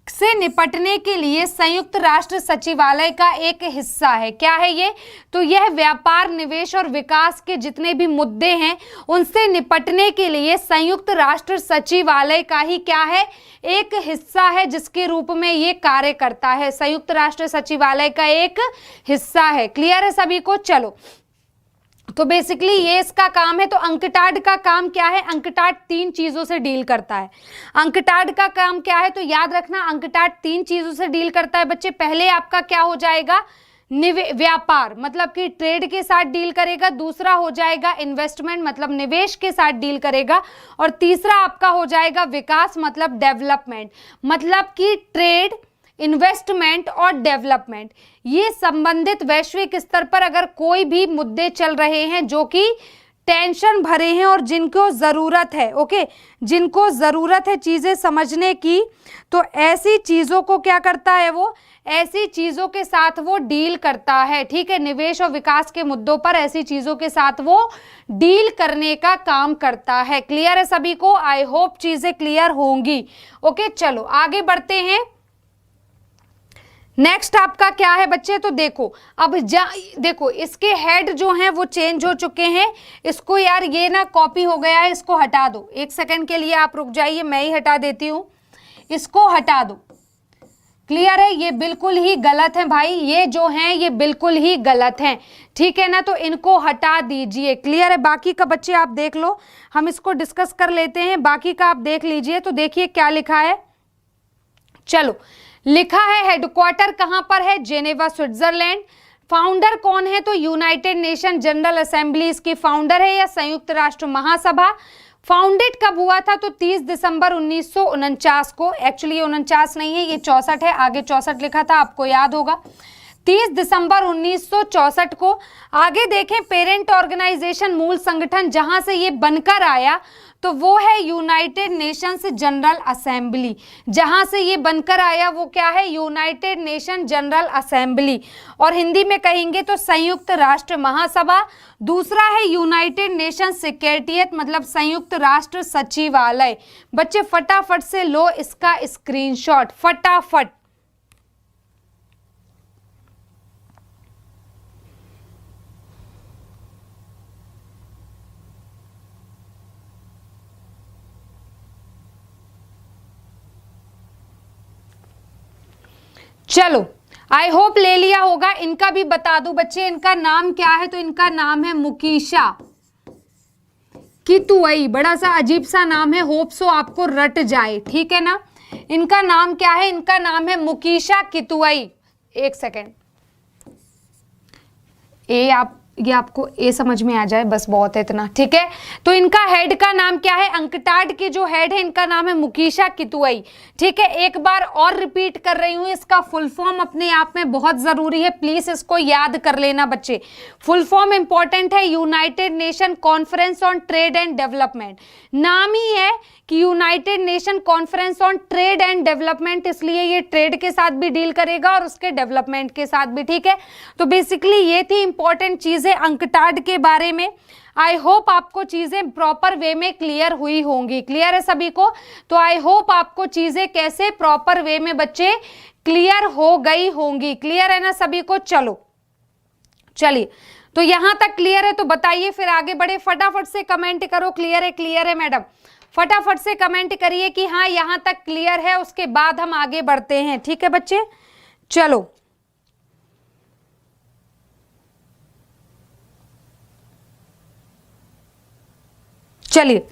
से निपटने के लिए संयुक्त राष्ट्र सचिवालय का एक हिस्सा है। क्या है ये? तो यह व्यापार, निवेश और विकास के जितने भी मुद्दे हैं उनसे निपटने के लिए संयुक्त राष्ट्र सचिवालय का ही क्या है? एक हिस्सा है, जिसके रूप में ये कार्य करता है। संयुक्त राष्ट्र सचिवालय का एक हिस्सा है। क्लियर है सभी को? चलो, तो बेसिकली ये इसका काम है। तो अंकटाड का काम क्या है? अंकटाड 3 चीजों से डील करता है। अंकटाड का काम क्या है? तो याद रखना, अंकटाड 3 चीजों से डील करता है बच्चे। पहले आपका क्या हो जाएगा? व्यापार, मतलब कि ट्रेड के साथ डील करेगा। दूसरा हो जाएगा इन्वेस्टमेंट, मतलब निवेश के साथ डील करेगा। और तीसरा आपका हो जाएगा विकास, मतलब डेवलपमेंट, मतलब कि ट्रेड, इन्वेस्टमेंट और डेवलपमेंट, ये संबंधित वैश्विक स्तर पर अगर कोई भी मुद्दे चल रहे हैं जो कि टेंशन भरे हैं और जिनको ज़रूरत है, ओके, जिनको ज़रूरत है चीज़ें समझने की, तो ऐसी चीज़ों को क्या करता है? वो ऐसी चीज़ों के साथ वो डील करता है। ठीक है, निवेश और विकास के मुद्दों पर ऐसी चीज़ों के साथ वो डील करने का काम करता है। क्लियर है सभी को? आई होप चीज़ें क्लियर होंगी। ओके, चलो आगे बढ़ते हैं। नेक्स्ट आपका क्या है बच्चे? तो देखो, अब देखो इसके हेड जो हैं वो चेंज हो चुके हैं। इसको यार ये ना कॉपी हो गया है, इसको हटा दो। एक सेकंड के लिए आप रुक जाइए, मैं ही हटा देती हूँ। इसको हटा दो। क्लियर है? ये बिल्कुल ही गलत है भाई, ये जो हैं ये बिल्कुल ही गलत हैं। ठीक है ना? तो इनको हटा दीजिए। क्लियर है? बाकी का बच्चे आप देख लो, हम इसको डिस्कस कर लेते हैं। बाकी का आप देख लीजिए। तो देखिए क्या लिखा है। चलो, लिखा है हेडक्वार्टर कहां पर है? Geneva, Switzerland. फाउंडर कौन है? तो यूनाइटेड नेशन जनरल असेंबली इसकी फाउंडर है, या संयुक्त राष्ट्र महासभा। फाउंडेड कब हुआ था? तो 30 दिसंबर 1949 को। एक्चुअली 49 नहीं है, ये 64 है। आगे 64 लिखा था, आपको याद होगा। 30 दिसंबर 1964 को। आगे देखें, पेरेंट ऑर्गेनाइजेशन, मूल संगठन जहां से ये बनकर आया, तो वो है यूनाइटेड नेशंस जनरल असेंबली। जहां से ये बनकर आया वो क्या है? United nation general assembly. और हिंदी में कहेंगे तो संयुक्त राष्ट्र महासभा। दूसरा है यूनाइटेड नेशन सेक्रेटेरिएट, मतलब संयुक्त राष्ट्र सचिवालय। बच्चे फटाफट से लो इसका स्क्रीनशॉट, फटाफट। चलो, आई होप ले लिया होगा। इनका भी बता दूं बच्चे, इनका नाम क्या है? तो इनका नाम है मुकीशा कितुई। बड़ा सा अजीब सा नाम है, होप सो आपको रट जाए। ठीक है ना? इनका नाम क्या है? इनका नाम है मुकीशा कितुई। एक सेकेंड, ये आपको ए समझ में आ जाए बस, बहुत है इतना। ठीक है, तो इनका हेड का नाम क्या है? अंकटाड के जो हेड है इनका नाम है मुकीशा कितुई। ठीक है, एक बार और रिपीट कर रही हूं, इसका फुल फॉर्म अपने आप में बहुत जरूरी है, प्लीज इसको याद कर लेना बच्चे। फुल फॉर्म इंपॉर्टेंट है, United nation conference on Trade and development. नाम ही है कि United nation conference on Trade and development, इसलिए ये ट्रेड के साथ भी डील करेगा और उसके डेवलपमेंट के साथ भी। ठीक है, तो बेसिकली ये थी इंपॉर्टेंट चीजें अंकटाड के बारे में। आई होप आपको चीजें प्रॉपर वे में क्लियर हुई होंगी। क्लियर है सभी को? तो आई होप आपको चीजें कैसे प्रॉपर वे में बच्चे क्लियर हो गई होंगी। क्लियर है ना सभी को? चलो चलिए तो यहां तक क्लियर है? तो बताइए फिर आगे बढ़े, फटाफट से कमेंट करो क्लियर है मैडम, फटाफट से कमेंट करिए कि हाँ यहां तक क्लियर है, उसके बाद हम आगे बढ़ते हैं। ठीक है बच्चे, चलो चलिए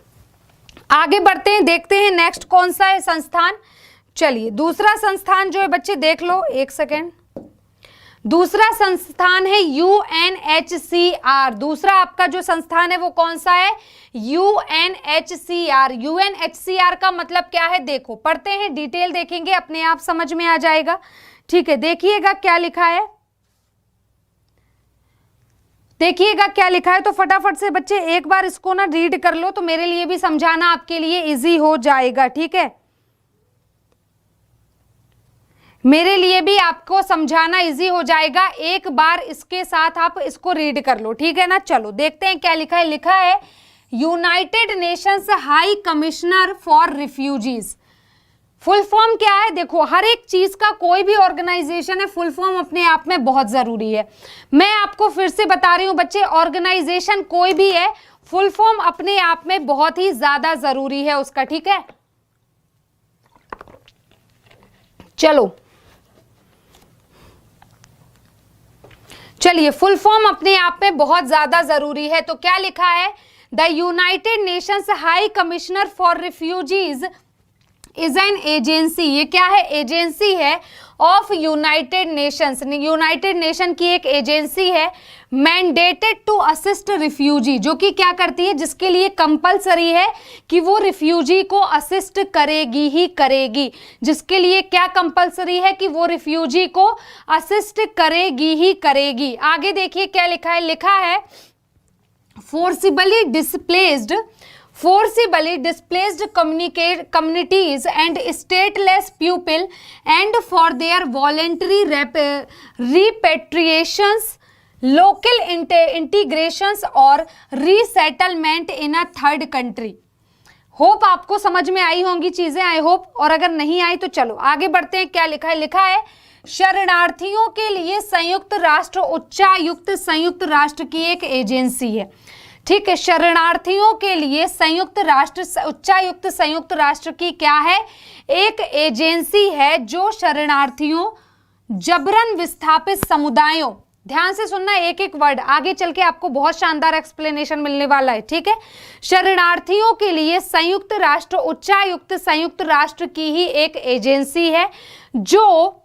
आगे बढ़ते हैं, देखते हैं नेक्स्ट कौन सा है संस्थान। चलिए दूसरा संस्थान जो है बच्चे देख लो, एक सेकेंड, दूसरा संस्थान है UNHCR। दूसरा आपका जो संस्थान है वो कौन सा है? UNHCR। UNHCR का मतलब क्या है? देखो पढ़ते हैं, डिटेल देखेंगे, अपने आप समझ में आ जाएगा। ठीक है, देखिएगा क्या लिखा है, देखिएगा क्या लिखा है। तो फटाफट से बच्चे एक बार इसको ना रीड कर लो, तो मेरे लिए भी समझाना आपके लिए इजी हो जाएगा। ठीक है, मेरे लिए भी आपको समझाना इजी हो जाएगा, एक बार इसके साथ आप इसको रीड कर लो। ठीक है ना, चलो देखते हैं क्या लिखा है। लिखा है United Nations high commissioner for refugees. Full form क्या है? देखो हर एक चीज का, कोई भी ऑर्गेनाइजेशन है, फुल फॉर्म अपने आप में बहुत जरूरी है। मैं आपको फिर से बता रही हूं बच्चे, ऑर्गेनाइजेशन कोई भी है, फुल फॉर्म अपने आप में बहुत ही ज्यादा जरूरी है उसका। ठीक है, चलो चलिए, फुल फॉर्म अपने आप में बहुत ज्यादा जरूरी है। तो क्या लिखा है? The United Nations high commissioner for refugees is an agency. ये क्या है? एजेंसी है of United Nations. United nation की एक एजेंसी है, मैंडेटेड टू असिस्ट रिफ्यूजी, जो कि क्या करती है? जिसके लिए कंपलसरी है कि वो रिफ्यूजी को असिस्ट करेगी ही करेगी। जिसके लिए क्या कंपलसरी है? कि वो रिफ्यूजी को असिस्ट करेगी ही करेगी। आगे देखिए क्या लिखा है। लिखा है forcibly displaced communities and stateless people and for their voluntary repatriations, local integrations और resettlement in a third country। Hope आपको समझ में आई होंगी चीजें, आई होप, और अगर नहीं आई तो चलो आगे बढ़ते हैं। क्या लिखा है? लिखा है शरणार्थियों के लिए संयुक्त राष्ट्र उच्चायुक्त संयुक्त राष्ट्र की एक एजेंसी है। ठीक है, शरणार्थियों के लिए संयुक्त राष्ट्र उच्चायुक्त संयुक्त राष्ट्र की क्या है? एक एजेंसी है जो शरणार्थियों, जबरन विस्थापित समुदायों, ध्यान से सुनना एक एक वर्ड, आगे चल के आपको बहुत शानदार एक्सप्लेनेशन मिलने वाला है। ठीक है, शरणार्थियों के लिए संयुक्त राष्ट्र उच्चायुक्त संयुक्त राष्ट्र की ही एक एजेंसी है जो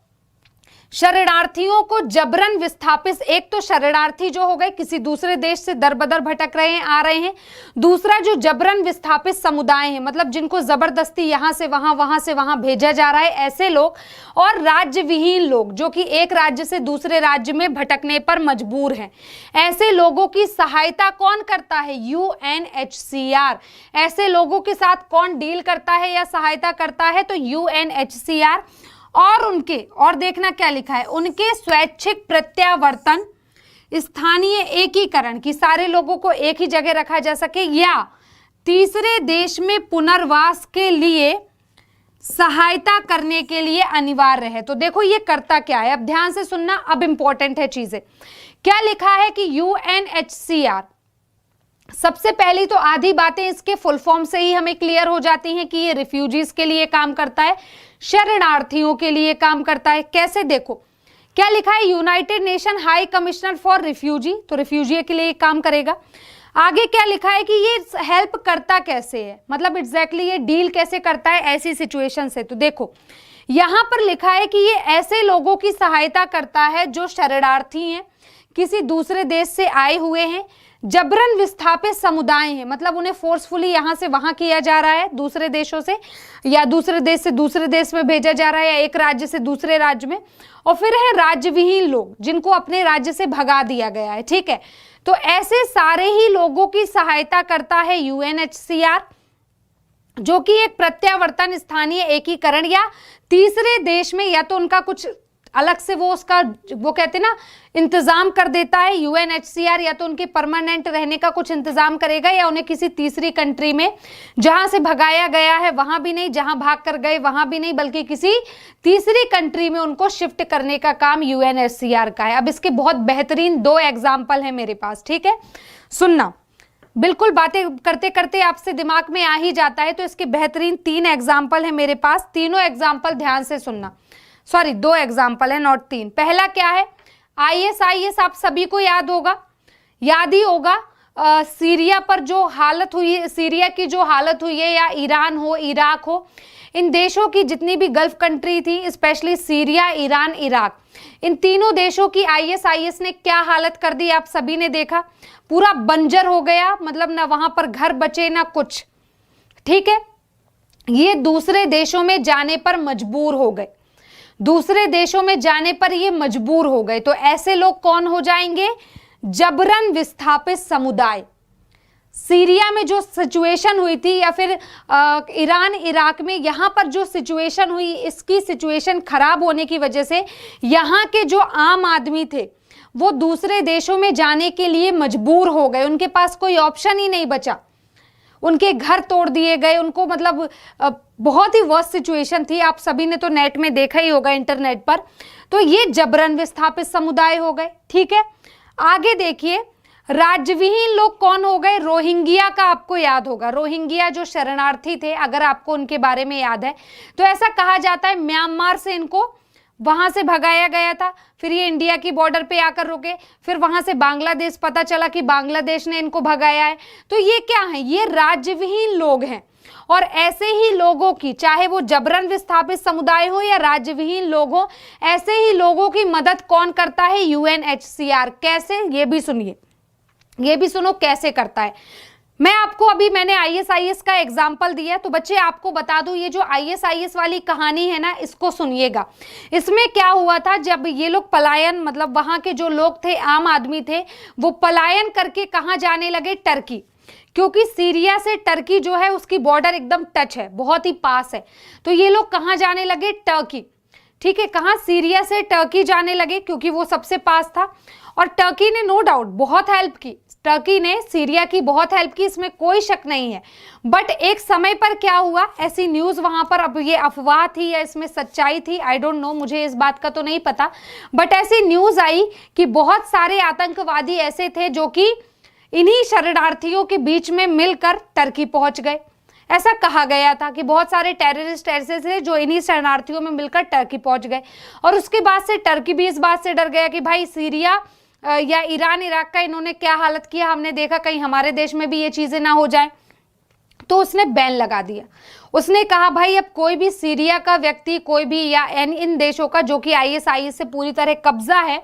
शरणार्थियों को जबरन विस्थापित, एक तो शरणार्थी जो हो गए किसी दूसरे देश से दर बदर भटक रहे हैं, आ रहे हैं, दूसरा जो जबरन विस्थापित समुदाय हैं, मतलब जिनको जबरदस्ती यहां से वहां भेजा जा रहा है, ऐसे लोग, और राज्य विहीन लोग जो कि एक राज्य से दूसरे राज्य में भटकने पर मजबूर हैं। ऐसे लोगों की सहायता कौन करता है? UNHCR। ऐसे लोगों के साथ कौन डील करता है या सहायता करता है? तो UNHCR। और उनके, और देखना क्या लिखा है, उनके स्वैच्छिक प्रत्यावर्तन, स्थानीय एकीकरण की सारे लोगों को एक ही जगह रखा जा सके, या तीसरे देश में पुनर्वास के लिए सहायता करने के लिए अनिवार्य है। तो देखो ये करता क्या है, अब ध्यान से सुनना, अब इंपॉर्टेंट है चीजें। क्या लिखा है कि UNHCR, सबसे पहली तो आधी बातें इसके फुल फॉर्म से ही हमें क्लियर हो जाती हैं कि ये रिफ्यूजीज के लिए काम करता है, शरणार्थियों के लिए काम करता है। कैसे? देखो क्या लिखा है, United nation high commissioner for refugee, तो रिफ्यूजी के लिए काम करेगा। आगे क्या लिखा है कि ये हेल्प करता कैसे है, मतलब एग्जैक्टली ये डील कैसे करता है ऐसी सिचुएशन से। तो देखो यहां पर लिखा है कि ये ऐसे लोगों की सहायता करता है जो शरणार्थी हैं, किसी दूसरे देश से आए हुए हैं, जबरन विस्थापित समुदाय हैं, मतलब उन्हें फोर्सफुली यहां से वहां किया जा रहा है दूसरे देशों से, या दूसरे देश से दूसरे देश में भेजा जा रहा है, या एक राज्य से दूसरे राज्य में। और फिर है राज्य विहीन लोग जिनको अपने राज्य से भगा दिया गया है। ठीक है, तो ऐसे सारे ही लोगों की सहायता करता है UNHCR, जो कि एक प्रत्यावर्तन, स्थानीय एकीकरण या तीसरे देश में, या तो उनका कुछ अलग से वो उसका वो कहते हैं ना इंतजाम कर देता है यूएनएचसीआर, या तो उनके परमानेंट रहने का कुछ इंतजाम करेगा या उन्हें किसी तीसरी कंट्री में जहां से भगाया गया है वहां भी नहीं, जहां भाग कर गए वहां भी नहीं, बल्कि किसी तीसरी कंट्री में उनको शिफ्ट करने का काम यूएनएचसीआर का है। अब इसके बहुत बेहतरीन 2 एग्जाम्पल है मेरे पास, ठीक है, सुनना, बिल्कुल बातें करते करते आपसे दिमाग में आ ही जाता है, तो इसके बेहतरीन 3 एग्जाम्पल है मेरे पास, तीनों एग्जाम्पल ध्यान से सुनना, सॉरी 2 एग्जाम्पल है नॉट 3। पहला क्या है, आईएसआईएस आप सभी को याद ही होगा, सीरिया पर जो हालत हुई है, सीरिया की जो हालत हुई है, या ईरान हो, इराक हो, इन देशों की जितनी भी गल्फ कंट्री थी, स्पेशली सीरिया, ईरान, इराक, इन तीनों देशों की आईएसआईएस ने क्या हालत कर दी आप सभी ने देखा, पूरा बंजर हो गया, मतलब ना वहां पर घर बचे ना कुछ, ठीक है। ये दूसरे देशों में जाने पर मजबूर हो गए, दूसरे देशों में जाने पर ये मजबूर हो गए, तो ऐसे लोग कौन हो जाएंगे, जबरन विस्थापित समुदाय। सीरिया में जो सिचुएशन हुई थी, या फिर ईरान इराक में यहाँ पर जो सिचुएशन हुई, इसकी सिचुएशन खराब होने की वजह से यहाँ के जो आम आदमी थे वो दूसरे देशों में जाने के लिए मजबूर हो गए, उनके पास कोई ऑप्शन ही नहीं बचा, उनके घर तोड़ दिए गए, उनको मतलब बहुत ही वर्स्ट सिचुएशन थी, आप सभी ने तो नेट में देखा ही होगा, इंटरनेट पर। तो ये जबरन विस्थापित समुदाय हो गए, ठीक है। आगे देखिए, राज्यविहीन लोग कौन हो गए, रोहिंग्या का आपको याद होगा, रोहिंग्या जो शरणार्थी थे, अगर आपको उनके बारे में याद है, तो ऐसा कहा जाता है म्यांमार से इनको वहां से भगाया गया था, फिर ये इंडिया की बॉर्डर पे आकर रुके, फिर वहां से बांग्लादेश, पता चला कि बांग्लादेश ने इनको भगाया है। तो ये क्या है, ये राज्यविहीन लोग हैं, और ऐसे ही लोगों की, चाहे वो जबरन विस्थापित समुदाय हो या राज्यविहीन लोग हो, ऐसे ही लोगों की मदद कौन करता है, यूएनएचसीआर। कैसे, ये भी सुनिए, ये भी सुनो कैसे करता है। मैं आपको अभी मैंने आईएसआईएस का एग्जाम्पल दिया, तो बच्चे आपको बता दूं, ये जो आईएसआईएस वाली कहानी है ना, इसको सुनिएगा। इसमें क्या हुआ था, जब ये लोग पलायन, मतलब वहां के जो लोग थे, आम आदमी थे, वो पलायन करके कहां जाने लगे, टर्की, क्योंकि सीरिया से टर्की जो है उसकी बॉर्डर एकदम टच है, बहुत ही पास है। तो ये लोग कहां जाने लगे, टर्की, ठीक है, कहां, सीरिया से टर्की जाने लगे, क्योंकि वो सबसे पास था। और टर्की ने नो डाउट बहुत हेल्प की, टर्की ने सीरिया की बहुत हेल्प की, इसमें कोई शक नहीं है। बट एक समय पर क्या हुआ, ऐसी न्यूज वहां पर, अब ये अफवाह थी या इसमें सच्चाई थी, आई डोंट नो, मुझे इस बात का तो नहीं पता, बट ऐसी न्यूज आई कि बहुत सारे आतंकवादी ऐसे थे जो कि इन्हीं शरणार्थियों के बीच में मिलकर टर्की पहुंच गए। ऐसा कहा गया था कि बहुत सारे टेररिस्ट ऐसे थे जो इन्हीं शरणार्थियों में मिलकर टर्की पहुंच गए, और उसके बाद से टर्की भी इस बात से डर गया कि भाई सीरिया या ईरान इराक का इन्होंने क्या हालत किया, हमने देखा कहीं हमारे देश में भी ये चीजें ना हो जाए, तो उसने बैन लगा दिया। उसने कहा भाई अब कोई भी सीरिया का व्यक्ति, कोई भी, या इन देशों का जो कि आईएसआईएस से पूरी तरह कब्जा है,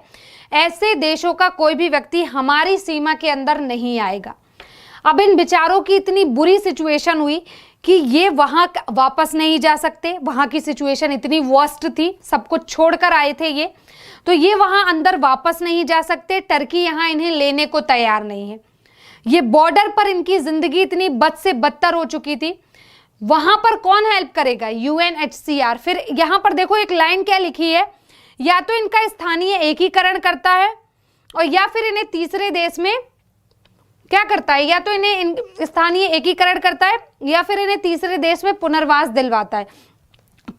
ऐसे देशों का कोई भी व्यक्ति हमारी सीमा के अंदर नहीं आएगा। अब इन बेचारों की इतनी बुरी सिचुएशन हुई कि ये वहां वापस नहीं जा सकते, वहां की सिचुएशन इतनी वर्स्ट थी, सब कुछ छोड़कर आए थे ये, तो ये वहां अंदर वापस नहीं जा सकते, टर्की यहां इन्हें लेने को तैयार नहीं है। ये बॉर्डर पर इनकी जिंदगी इतनी बद से बदतर हो चुकी थी, वहां पर कौन हेल्प करेगा, यूएनएचसीआर। फिर यहां पर देखो एक लाइन क्या लिखी है, या तो इनका स्थानीय एकीकरण करता है, और या फिर इन्हें तीसरे देश में क्या करता है, या तो इन्हें स्थानीय एकीकरण करता है, या फिर इन्हें तीसरे देश में पुनर्वास दिलवाता है।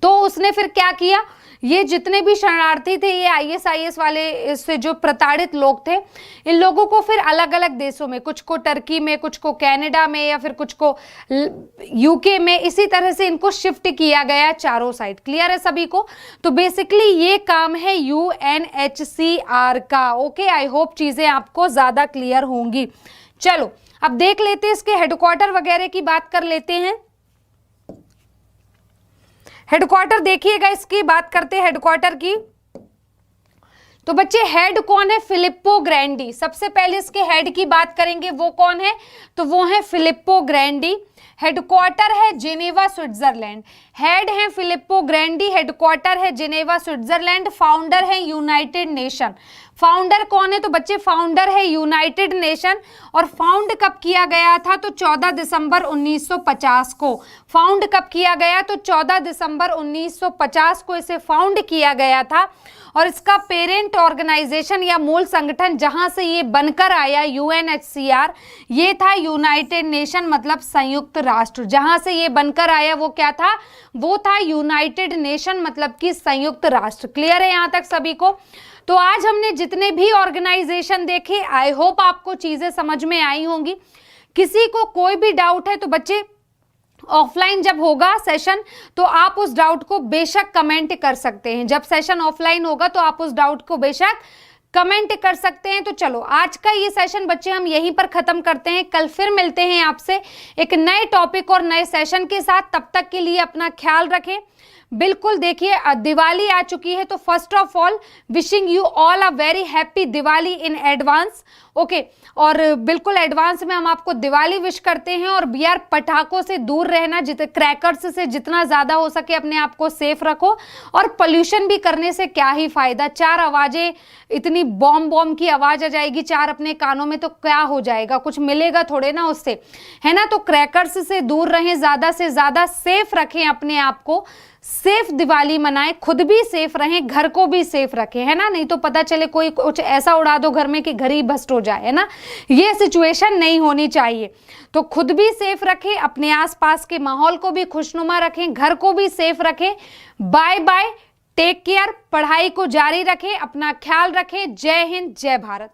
तो उसने फिर क्या किया, ये जितने भी शरणार्थी थे, ये आईएसआईएस वाले से जो प्रताड़ित लोग थे, इन लोगों को फिर अलग अलग देशों में, कुछ को टर्की में, कुछ को कनाडा में, या फिर कुछ को यूके में, इसी तरह से इनको शिफ्ट किया गया चारों साइड। क्लियर है सभी को। तो बेसिकली ये काम है यूएनएचसीआर का। ओके, आई होप चीजें आपको ज्यादा क्लियर होंगी। चलो अब देख लेते हैं इसके हेडक्वार्टर वगैरह की बात कर लेते हैं। हेडक्वार्टर देखिएगा, इसकी बात करते हैं हेडक्वार्टर की। तो बच्चे हेड कौन है, फिलिप्पो ग्रैंडी। सबसे पहले इसके हेड की बात करेंगे, वो कौन है, तो वो है फिलिप्पो ग्रैंडी। हेडक्वार्टर है जिनेवा स्विट्जरलैंड। हेड है फिलिप्पो ग्रैंडी, हेडक्वार्टर है जिनेवा स्विट्जरलैंड, फाउंडर है यूनाइटेड नेशन। फाउंडर कौन है? तो बच्चे फाउंडर है यूनाइटेड नेशन। और फाउंड कब किया गया था? तो 14 दिसंबर 1950 को। फाउंड कब किया गया? तो 14 दिसंबर 1950 को इसे फाउंड किया गया था। और इसका पेरेंट ऑर्गेनाइजेशन या मूल संगठन जहां से ये बनकर आया, यूएनएचसीआर, ये था यूनाइटेड नेशन, मतलब संयुक्त राष्ट्र। जहां से ये बनकर आया वो क्या था? वो था यूनाइटेड नेशन, मतलब कि संयुक्त राष्ट्र। क्लियर है यहां तक सभी को? तो आज हमने जितने भी ऑर्गेनाइजेशन देखे, आई होप आपको चीजें समझ में आई होंगी। किसी को कोई भी डाउट है तो बच्चे ऑफलाइन जब होगा सेशन तो आप उस डाउट को बेशक कमेंट कर सकते हैं। जब सेशन ऑफलाइन होगा तो आप उस डाउट को बेशक कमेंट कर सकते हैं। तो चलो आज का ये सेशन बच्चे हम यहीं पर खत्म करते हैं। कल फिर मिलते हैं आपसे एक नए टॉपिक और नए सेशन के साथ। तब तक के लिए अपना ख्याल रखें। बिल्कुल देखिए दिवाली आ चुकी है, तो first of all wishing you all a very happy Diwali in advance. Okay, और बिल्कुल एडवांस में हम आपको दिवाली विश करते हैं। और यार पटाखों से दूर रहना, क्रैकर्स से जितना ज्यादा हो सके अपने आप को सेफ रखो। और पोल्यूशन भी करने से क्या ही फायदा, चार आवाजें, इतनी बॉम्ब की आवाज आ जाएगी चार अपने कानों में, तो क्या हो जाएगा, कुछ मिलेगा थोड़े ना उससे, है ना। तो क्रैकर्स से दूर रहें, ज्यादा से ज्यादा सेफ रखें अपने आप को, सेफ दिवाली मनाएं, खुद भी सेफ रहें, घर को भी सेफ रखें, है ना। नहीं तो पता चले कोई कुछ ऐसा उड़ा दो घर में कि घर ही भस्ट हो जाए, है ना। ये सिचुएशन नहीं होनी चाहिए। तो खुद भी सेफ रखें, अपने आसपास के माहौल को भी खुशनुमा रखें, घर को भी सेफ रखें। बाय बाय, टेक केयर, पढ़ाई को जारी रखें, अपना ख्याल रखें। जय हिंद, जय भारत।